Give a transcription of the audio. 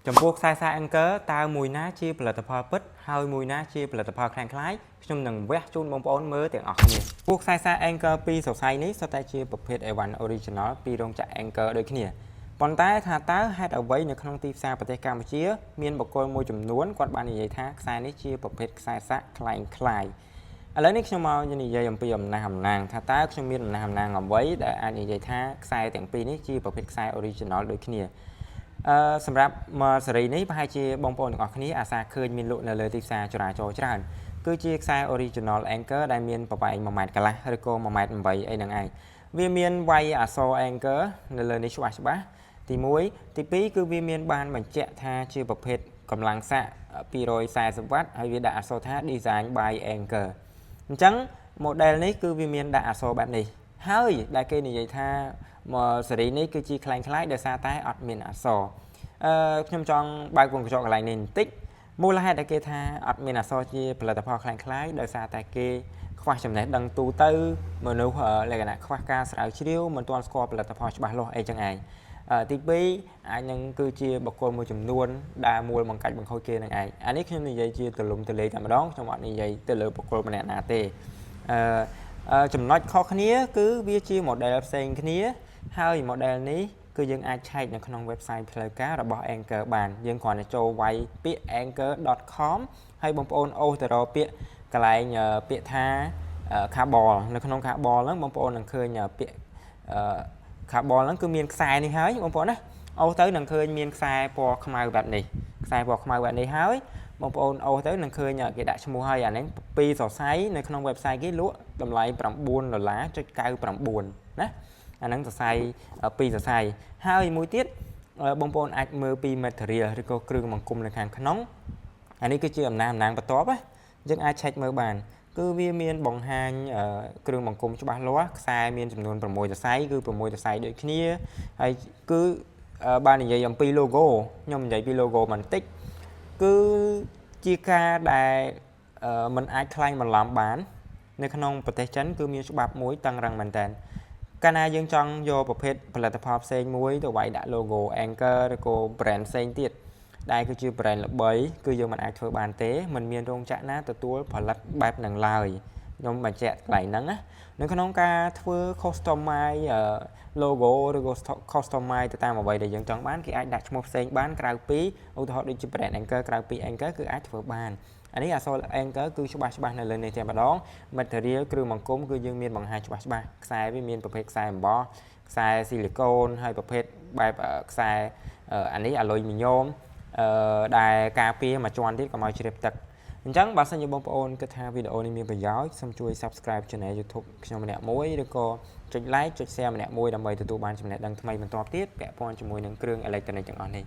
ចំពោះខ្សែសារ Anchor តើមួយណាជាផលិតផលពិតហើយមួយណាជាផលិតផលคล้ายៗខ្ញុំនឹងវះជូនបងប្អូនមើលទាំងអស់គ្នាពួកខ្សែសារ Anchor ពីរសរសៃនេះសុទ្ធតែជាប្រភេទ A1 Original ពីរោងចក្រ Anchor ដូចគ្នាប៉ុន្តែថាតើហេតុអ្វីនៅក្នុងទីផ្សារប្រទេសកម្ពុជាមានបុគ្គលមួយចំនួនគាត់បាននិយាយថាខ្សែនេះជាប្រភេទខ្សែសាក់คล้ายៗឥឡូវនេះខ្ញុំមកនិយាយអំពីអំណះអំណាងថាតើខ្ញុំមានអំណះអំណាងអ្វីដែលអាចនិយាយថាខ្សែទាំងពីរនេះជាប្រភេទខ្សែ Original ដូចគ្នាសម្រាប់មកសេរីនេះប្រហែលជាបងប្អូនទាំងអស់គ្នាអាសាឃើញមានលក់នៅលើទីផ្សារចរាចរណ៍ច្រើនគឺជាខ្សែ Original Anchor ដែលមានប្រវែង1ម៉ែត្រកន្លះឬក៏1ម៉ែត្រ8អីហ្នឹងឯងវាមានវាយអក្សរ Anchor នៅលើនេះច្បាស់ទី1ទី2គឺវាមានបានបញ្ជាក់ថាជាប្រភេទកម្លាំងសាក240 វ៉ាត់ហើយវាដាក់អក្សរថា Design by Anchor អញ្ចឹង model នេះគឺវាមានដាក់អក្សរបែបនេះហើយដែលគេនិយាយថាមកសេរីនេះគឺជាคล้ายៗដោយសារតែអត់មានអក្សរខ្ញុំចង់បើកវងកញ្ចក់កន្លែងនេះបន្តិចមូលហេតុដែលគេថាអត់មានអក្សរជាផលិតផលคล้ายៗដោយសារតែគេខ្វះចំណេះដឹងទូទៅមនុស្សលក្ខណៈខ្វះការស្រាវជ្រាវមិនទាន់ស្គាល់ផលិតផលច្បាស់លាស់អីចឹងឯងទី2អាចនឹងគឺជាបុគ្គលមួយចំនួនដែលមូលបង្កាច់បង្ខូចគេនឹងឯងអានេះខ្ញុំនិយាយជាទលំទលាយតែម្ដងខ្ញុំអត់និយាយទៅលើបុគ្គលម្នាក់ណាទេចំណុចខុសគ្នាគឺវាជា model ផ្សេងគ្នាហើយ model នេះគឺយើងអាចឆែកនៅក្នុង website ផ្លូវការរបស់ Anchor បានយើងគ្រាន់តែចូលវាយពាក្យ anchor.com ហើយបងប្អូនអូសទៅរកពាក្យកន្លែងពាក្យថា carbol នៅក្នុង carbol ហ្នឹងបងប្អូននឹងឃើញពាក្យcarbol ហ្នឹងគឺមានខ្សែនេះហើយបងប្អូនណាអូសទៅនឹងឃើញមានខ្សែពណ៌ខ្មៅបែបនេះខ្សែពណ៌ខ្មៅបែបនេះហើយបងប្អូនអូសទៅនឹងឃើញគេដាក់ឈ្មោះហើយអានេះពីរសរសៃនៅក្នុង website គេលក់តម្លៃ$9.99ណាអាហ្នឹងសរសៃពីរសរសៃហើយមួយទៀតបងប្អូនអាចមើលពី material ឬក៏គ្រឿងបង្គុំនៅខាងក្នុងអានេះគឺជាអំណាងបន្ទាប់ណាយើងអាច check មើលបានគឺវាមានបង្ហាញគ្រឿងបង្គុំច្បាស់លាស់ខ្សែមានចំនួន6សរសៃគឺ6សរសៃដូចគ្នាហើយគឺបាននិយាយអំពី logo ខ្ញុំនិយាយពី logo បន្តិចគឺជាការដែលมันអាចខ្លាញ់បន្លំបាននៅក្នុងប្រទេសចិនគឺមានច្បាប់មួយតឹងរ៉ឹងមែនតើកាលណាយើងចង់យកប្រភេទផលិតផលផ្សេងមួយទៅវាយដាក់ logo Anchor ឬក៏ brand ផ្សេងទៀតដែលគឺជា brand ល្បីគឺយើងមិនអាចធ្វើបានទេมันមានរោងចក្រណាទទួលផលិតបែបហ្នឹងឡើយខ្ញុំបញ្ជាក់កន្លែងហ្នឹងណានៅក្នុងការធ្វើ customize logo ឬក៏ customize ទៅតាមអ្វីដែលយើងចង់បានគេអាចដាក់ឈ្មោះផ្សេងបានក្រៅពីឧទាហរណ៍ដូចជា brand Anchor ក្រៅពី Anchor គឺអាចធ្វើបានអានេះអក្សរ Anchor គឺច្បាស់នៅលើនេះតែម្ដង material គ្រឿងបង្គុំគឺយើងមានបង្ហាញច្បាស់ខ្សែវាមានប្រភេទខ្សែអំបោះខ្សែស៊ីលីកូនហើយប្រភេទបែបខ្សែអានេះអាលុយមីញ៉ូមដែលការពារមួយជាន់ទៀតកុំឲ្យជ្រាបទឹកអញ្ចឹងបើសិនជាបងប្អូនគិតថាវីដេអូនេះមានប្រយោជន៍សូមជួយ Subscribe Channel YouTube ខ្ញុំម្នាក់មួយឬក៏ចុច Like ចុច Share ម្នាក់មួយដើម្បីទទួលបានចំណេះដឹងថ្មីបន្តទៀតពាក់ព័ន្ធជាមួយនឹងគ្រឿងអេឡិចត្រូនិកទាំងអស់នេះ